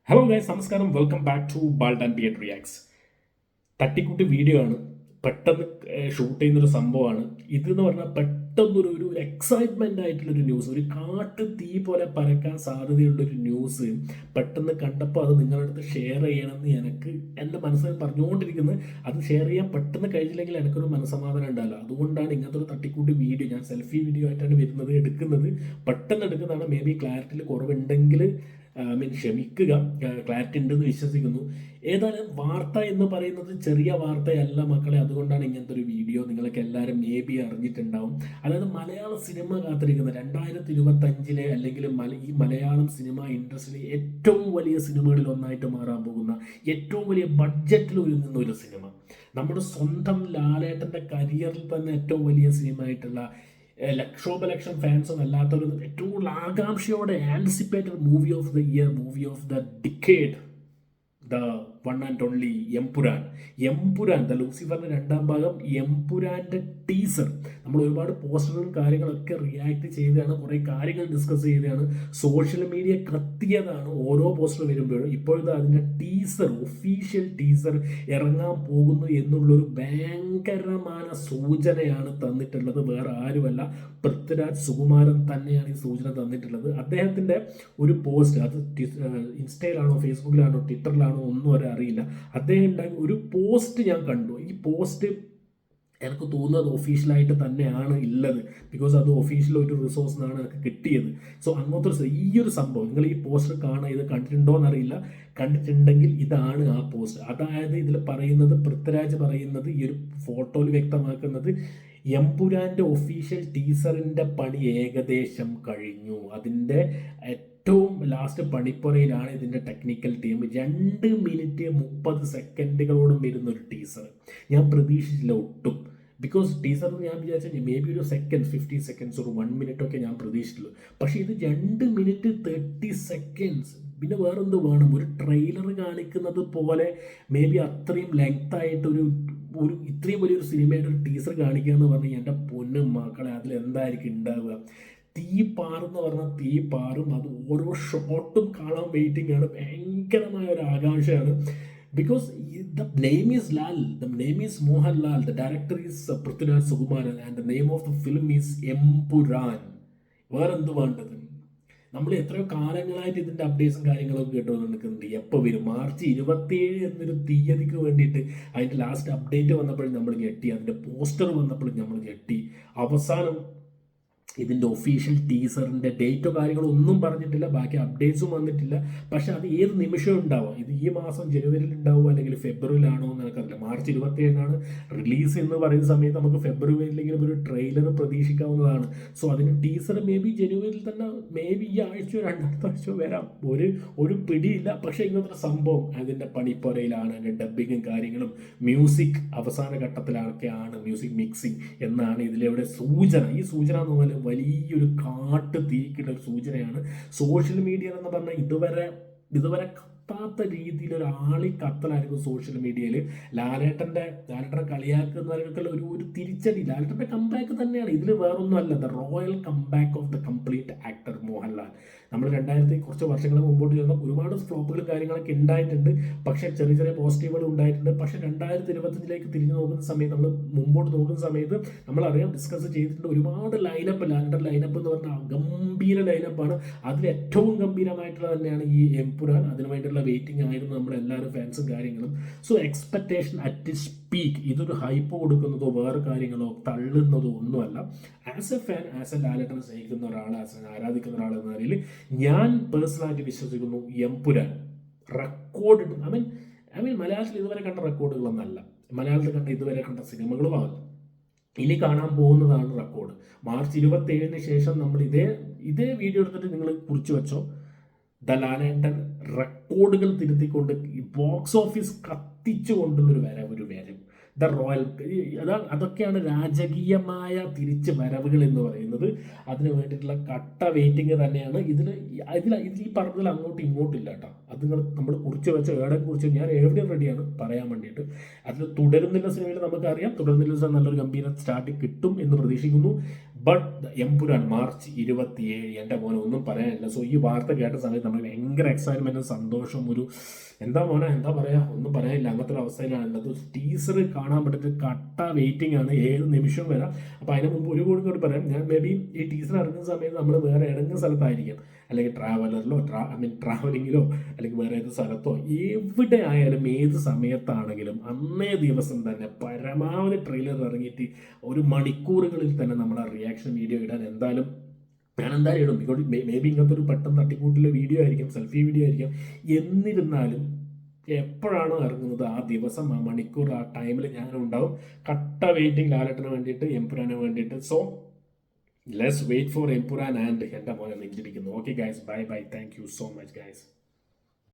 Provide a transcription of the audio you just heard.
Hello guys, നമസ്കാരം. Welcome back to bald and beard reacts. തട്ടിക്കൂട്ടി video ആണ്. പെട്ടെന്ന് ഷൂട്ട് ചെയ്യുന്നൊരു സംഭവമാണ് ഇതെന്ന് പറഞ്ഞാൽ. പെട്ടെന്നൊരു ഒരു എക്സൈറ്റ്മെന്റ് ആയിട്ടുള്ളൊരു ന്യൂസ്, ഒരു കാട്ട് തീ പോലെ പരക്കാൻ സാധ്യതയുള്ളൊരു ന്യൂസ് പെട്ടെന്ന് കണ്ടപ്പോൾ അത് നിങ്ങളുടെ അടുത്ത് ഷെയർ ചെയ്യണമെന്ന് എനിക്ക് എൻ്റെ മനസ്സിൽ പറഞ്ഞുകൊണ്ടിരിക്കുന്നത്. അത് ഷെയർ ചെയ്യാൻ പെട്ടെന്ന് കഴിഞ്ഞില്ലെങ്കിൽ എനിക്കൊരു മനസ്സമാധാനം ഉണ്ടാവില്ല. അതുകൊണ്ടാണ് ഇങ്ങനത്തെ ഒരു തട്ടിക്കൂട്ടി വീഡിയോ, ഞാൻ സെൽഫി വീഡിയോ ആയിട്ടാണ് വരുന്നത്, എടുക്കുന്നത്. പെട്ടെന്ന് എടുക്കുന്നതാണ്. മേ ബി ക്ലാരിറ്റിയിൽ കുറവുണ്ടെങ്കിൽ ക്ഷമിക്കുക, ക്ലാരിറ്റി ഉണ്ടെന്ന് വിശ്വസിക്കുന്നു. ഏതായാലും വാർത്ത എന്ന് പറയുന്നത് ചെറിയ വാർത്തയല്ല മക്കളെ. അതുകൊണ്ടാണ് ഇങ്ങനത്തെ ഒരു വീഡിയോ നിങ്ങൾക്ക് എല്ലാവരും മേ ബി അറിഞ്ഞിട്ടുണ്ടാവും. അതായത് മലയാള സിനിമ കാത്തിരിക്കുന്ന 2025 അല്ലെങ്കിൽ ഈ മലയാളം സിനിമ ഇൻഡസ്ട്രിയിലെ ഏറ്റവും വലിയ സിനിമകളിൽ ഒന്നായിട്ട് മാറാൻ പോകുന്ന, ഏറ്റവും വലിയ ബഡ്ജറ്റിൽ ഒരുങ്ങുന്ന ഒരു സിനിമ, നമ്മുടെ സ്വന്തം ലാലേട്ടൻ്റെ കരിയറിൽ തന്നെ ഏറ്റവും വലിയ സിനിമ ആയിട്ടുള്ള, ലക്ഷോപലക്ഷം ഫാൻസും അല്ലാത്തവരും ഏറ്റവും കൂടുതൽ ആകാംക്ഷയോടെ anticipated movie of the year, movie of the decade, the one and only Empuraan. Empuraan, the ലൂസിഫറിന്റെ രണ്ടാം ഭാഗം എംപുരാന്റെ ടീസർ. നമ്മൾ ഒരുപാട് പോസ്റ്ററുകളും കാര്യങ്ങളൊക്കെ റിയാക്ട് ചെയ്തതാണ്, കുറേ കാര്യങ്ങൾ ഡിസ്കസ് ചെയ്തതാണ്, സോഷ്യൽ മീഡിയ കത്തിയതാണ് ഓരോ പോസ്റ്റർ വരുമ്പോഴും. ഇപ്പോഴത്തെ അതിൻ്റെ ടീസർ, ഒഫീഷ്യൽ ടീസർ ഇറങ്ങാൻ പോകുന്നു എന്നുള്ളൊരു ഭയങ്കരമായ സൂചനയാണ് തന്നിട്ടുള്ളത്. വേറെ ആരുമല്ല, പൃഥ്വിരാജ് സുകുമാരൻ തന്നെയാണ് ഈ സൂചന തന്നിട്ടുള്ളത്. അദ്ദേഹത്തിൻ്റെ ഒരു പോസ്റ്റ്, അത് ഇൻസ്റ്റയിലാണോ ഫേസ്ബുക്കിലാണോ ട്വിറ്ററിലാണോ ഒന്നും അറിയില്ല, അദ്ദേഹം ഉണ്ടാക്കി ഒരു പോസ്റ്റ് ഞാൻ കണ്ടു. ഈ പോസ്റ്റ് എനിക്ക് തോന്നുന്നത് ഒഫീഷ്യലായിട്ട് തന്നെയാണ് ഉള്ളത്, ബിക്കോസ് അത് ഒഫീഷ്യൽ ഒരു റിസോഴ്സ് നിന്നാണ് എനിക്ക് കിട്ടിയത്. സോ അങ്ങനത്തെ ഈ ഒരു സംഭവം നിങ്ങൾ ഈ പോസ്റ്റർ കാണാൻ, ഇത് കണ്ടിട്ടുണ്ടോ എന്നറിയില്ല, കണ്ടിട്ടുണ്ടെങ്കിൽ ഇതാണ് ആ പോസ്റ്റ്. അതായത് ഇതിൽ പറയുന്നത്, പൃഥ്വിരാജ് പറയുന്നത്, ഈ ഒരു ഫോട്ടോയിൽ വ്യക്തമാക്കുന്നത്, എംപുരാൻ്റെ ഒഫീഷ്യൽ ടീസറിൻ്റെ പണി ഏകദേശം കഴിഞ്ഞു. അതിൻ്റെ ഏറ്റവും ലാസ്റ്റ് പണിപ്പുരയിലാണ് ഇതിൻ്റെ ടെക്നിക്കൽ ടീം. 2 മിനിറ്റ് 30 സെക്കൻഡുകളോടും വരുന്ന ഒരു ടീസർ ഞാൻ പ്രതീക്ഷിച്ചില്ല ഒട്ടും. ബിക്കോസ് ടീസർ ഞാൻ വിചാരിച്ചാൽ മേ ബി ഒരു 50 സെക്കൻഡ്സ് ഒരു 1 മിനിറ്റ് ഒക്കെ ഞാൻ പ്രതീക്ഷിച്ചുള്ളൂ. പക്ഷേ ഇത് 2 മിനിറ്റ് 30 സെക്കൻഡ്സ്. പിന്നെ വേറെന്ത് വേണം? ഒരു ട്രെയിലർ കാണിക്കുന്നത് പോലെ മേ ബി അത്രയും ലെങ്ത് ആയിട്ട് ഒരു ഇത്രയും വലിയൊരു സിനിമയുടെ ഒരു ടീസർ കാണിക്കുക എന്ന് പറഞ്ഞാൽ എൻ്റെ പൊന്നു മക്കളെ, അതിൽ എന്തായിരിക്കും ഉണ്ടാവുക? തീ പാറെന്ന് പറഞ്ഞാൽ തീ പാറും. അത് ഓരോ ഷോട്ടും കാണാൻ വെയിറ്റിംഗ് ആണ്, ഭയങ്കരമായ ഒരു ആകാംക്ഷയാണ്. Because the name is Lal, the name is Mohanlal, the director is Prithviraj Sukumaran, and the name of the film is Empuran. വേറെന്ത് വേണ്ടത്? നമ്മൾ എത്രയോ കാലങ്ങളായിട്ട് ഇതിൻ്റെ അപ്ഡേറ്റ്സും കാര്യങ്ങളൊക്കെ കേട്ടുകൊണ്ടിരിക്കുന്നുണ്ട്. എപ്പോൾ വരും? മാർച്ച് 27 എന്നൊരു തീയതിക്ക് വേണ്ടിയിട്ട് അതിൻ്റെ ലാസ്റ്റ് അപ്ഡേറ്റ് വന്നപ്പോഴും നമ്മൾ ഞെട്ടി, അതിൻ്റെ പോസ്റ്റർ വന്നപ്പോഴും നമ്മൾ ഞെട്ടി. അവസാനം ഇതിൻ്റെ ഒഫീഷ്യൽ ടീസറിൻ്റെ ഡേറ്റോ കാര്യങ്ങളോ ഒന്നും പറഞ്ഞിട്ടില്ല, ബാക്കി അപ്ഡേറ്റ്സും വന്നിട്ടില്ല. പക്ഷെ അത് ഏത് നിമിഷവും ഉണ്ടാവാം. ഇത് ഈ മാസം ജനുവരിയിൽ ഉണ്ടാവുമോ അല്ലെങ്കിൽ ഫെബ്രുവരിയിലാണോ എന്ന് എനിക്കറിയില്ല. മാർച്ച് 27 റിലീസ് എന്ന് പറയുന്ന സമയത്ത് നമുക്ക് ഫെബ്രുവരിയിലെങ്കിലും ഒരു ട്രെയിലർ പ്രതീക്ഷിക്കാവുന്നതാണ്. സോ അതിന് ടീസർ മേ ബി ജനുവരിയിൽ തന്നെ, മേ ബി ഈ ആഴ്ചയോ രണ്ടാമത്തെ ആഴ്ചയോ വരാം, ഒരു പിടിയില്ല. പക്ഷേ ഇങ്ങനത്തെ സംഭവം അതിൻ്റെ പണിപ്പുരയിലാണ്, അതിൻ്റെ ഡബ്ബിങ്ങും കാര്യങ്ങളും മ്യൂസിക് അവസാന ഘട്ടത്തിലൊക്കെയാണ്, മ്യൂസിക് മിക്സിങ് എന്നാണ് ഇതിലെവിടെ സൂചന. ഈ സൂചന എന്ന് പറഞ്ഞാൽ വലിയൊരു കാട്ട് തീക്കിട്ട ഒരു സൂചനയാണ്. സോഷ്യൽ മീഡിയ എന്ന് പറഞ്ഞാൽ ഇതുവരെ കത്താത്ത രീതിയിൽ ഒരു കത്തലായിരിക്കും സോഷ്യൽ മീഡിയയിൽ. ലാലേട്ടനെ കളിയാക്കുന്നവർക്കുള്ള ഒരു തിരിച്ചടി. ലാലേട്ടൻ്റെ കംബാക്ക് തന്നെയാണ് ഇതിൽ, വേറൊന്നും അല്ല. The royal comeback of the complete actor Mohanlal. നമ്മൾ 2000 കുറച്ച് വർഷങ്ങൾ മുമ്പോട്ട് ചെന്ന ഒരുപാട് ഫ്ലോപ്പുകളും കാര്യങ്ങളൊക്കെ ഉണ്ടായിട്ടുണ്ട്, പക്ഷേ ചെറിയ ചെറിയ പോസിറ്റീവുകൾ ഉണ്ടായിട്ടുണ്ട്. പക്ഷേ 2025 തിരിഞ്ഞു നോക്കുന്ന സമയത്ത്, നമ്മൾ മുമ്പോട്ട് നോക്കുന്ന സമയത്ത് നമ്മളറിയാം, ഡിസ്കസ് ചെയ്തിട്ടുണ്ട് ഒരുപാട് ലൈനപ്പ്. ലാലേട്ടൻ ലൈനപ്പ് എന്ന് പറഞ്ഞാൽ ഗംഭീര ലൈനപ്പാണ്. അതിൽ ഏറ്റവും ഗംഭീരമായിട്ടുള്ള തന്നെയാണ് ഈ എംപുരാൻ. അതിനുവേണ്ടിയുള്ള വെയിറ്റിംഗ് ആയിരുന്നു നമ്മളെല്ലാവരും, ഫാൻസും കാര്യങ്ങളും. So expectation at its peak. ഇതൊരു ഹൈപ്പ് കൊടുക്കുന്നതോ വേറെ കാര്യങ്ങളോ തള്ളുന്നതോ ഒന്നുമല്ല. As A fan, as A ലാലേട്ടനെ സ്നേഹിക്കുന്ന ഒരാൾ, ആസ് എ ആരാധിക്കുന്ന ഒരാൾ എന്ന നിലയിൽ ഞാൻ പേഴ്സണലായിട്ട് വിശ്വസിക്കുന്നു, എംപുരാൻ റെക്കോർഡ്, ഐ മീൻ മലയാളത്തിൽ ഇതുവരെ കണ്ട റെക്കോർഡുകളൊന്നല്ല, മലയാളത്തിൽ ഇതുവരെ കണ്ട സിനിമകളും ആവില്ല, ഇനി കാണാൻ പോകുന്നതാണ് റെക്കോർഡ്. മാർച്ച് 27 ശേഷം നമ്മൾ ഇതേ വീഡിയോ എടുത്തിട്ട് നിങ്ങൾ കുറിച്ച് വെച്ചോ. ദ ലാലേട്ടൻ റെക്കോർഡുകൾ തിരുത്തിക്കൊണ്ട് ബോക്സ് ഓഫീസ് കത്തിച്ചുകൊണ്ടുള്ളൊരു വരവ്. ദ റോയൽ, അതൊക്കെയാണ് രാജകീയമായ തിരിച്ച് വരവുകൾ എന്ന് പറയുന്നത്. അതിന് വേണ്ടിയിട്ടുള്ള കട്ട വെയിറ്റിംഗ് തന്നെയാണ്. ഇതിൽ ഈ പറഞ്ഞതിൽ അങ്ങോട്ടും ഇങ്ങോട്ടും ഇല്ല കേട്ടോ. അത് നമ്മൾ കുറിച്ച് വെച്ച കുറിച്ച് ഞാൻ എവിടെയും റെഡിയാണ് പറയാൻ വേണ്ടിയിട്ട്. അതിൽ തുടരുന്നില്ല സിനിമയിൽ നമുക്കറിയാം, തുടരുന്നില്ല നല്ലൊരു ഗംഭീര സ്റ്റാർട്ടിങ് കിട്ടും എന്ന് പ്രതീക്ഷിക്കുന്നു. ബട്ട് എമ്പുരാൻ മാർച്ച് 27, എൻ്റെ മോനെ ഒന്നും പറയാനില്ല. സോ ഈ വാർത്ത കേട്ട സമയത്ത് നമ്മൾ ഭയങ്കര എക്സൈറ്റ്മെൻറ്റും സന്തോഷവും ഒരു എന്താ മോനെ എന്താ പറയുക, ഒന്നും പറയാനില്ല. അങ്ങനത്തെ ഒരു അവസ്ഥയിലാണ് ഉള്ളത്. ടീസർ കാണാൻ പറ്റിയിട്ട് കട്ട വെയിറ്റിംഗ് ആണ്, ഏത് നിമിഷവും വരാം. അപ്പോൾ അതിന് മുമ്പ് ഒരു കൂടി പറയാം, ഞാൻ മേ ബി ഈ ടീസർ ഇറങ്ങുന്ന സമയത്ത് നമ്മൾ വേറെ ഏതെങ്കിലും സ്ഥലത്തായിരിക്കും, അല്ലെങ്കിൽ ട്രാവലറിലോ ട്രാവലിങ്ങിലോ അല്ലെങ്കിൽ വേറെ ഏത് സ്ഥലത്തോ എവിടെ ആയാലും ഏത് സമയത്താണെങ്കിലും അന്നേ ദിവസം തന്നെ പരമാവധി ട്രെയിലർ ഇറങ്ങിയിട്ട് ഒരു മണിക്കൂറുകളിൽ തന്നെ നമ്മൾ ആ റിയാക്ഷൻ വീഡിയോ ഇടാൻ ഞാൻ എന്തായാലും ഇടും. ബിക്കോസ് മേ ബി ഇങ്ങനത്തെ ഒരു പെട്ടെന്ന് തട്ടിക്കൂട്ടിലെ വീഡിയോ ആയിരിക്കും, സെൽഫി വീഡിയോ ആയിരിക്കും. എന്നിരുന്നാലും എപ്പോഴാണോ ഇറങ്ങുന്നത് ആ ദിവസം ആ മണിക്കൂർ ആ ടൈമിൽ ഞാനുണ്ടാവും. കട്ട വെയിറ്റിംഗ് ലാലേട്ടന് വേണ്ടിയിട്ട്, എംപുരാന് വേണ്ടിയിട്ട്. So let's wait for Empuraan and എൻ്റെ മോനെ നെഞ്ചിരിക്കുന്നു. Okay guys, bye bye, thank you so much guys.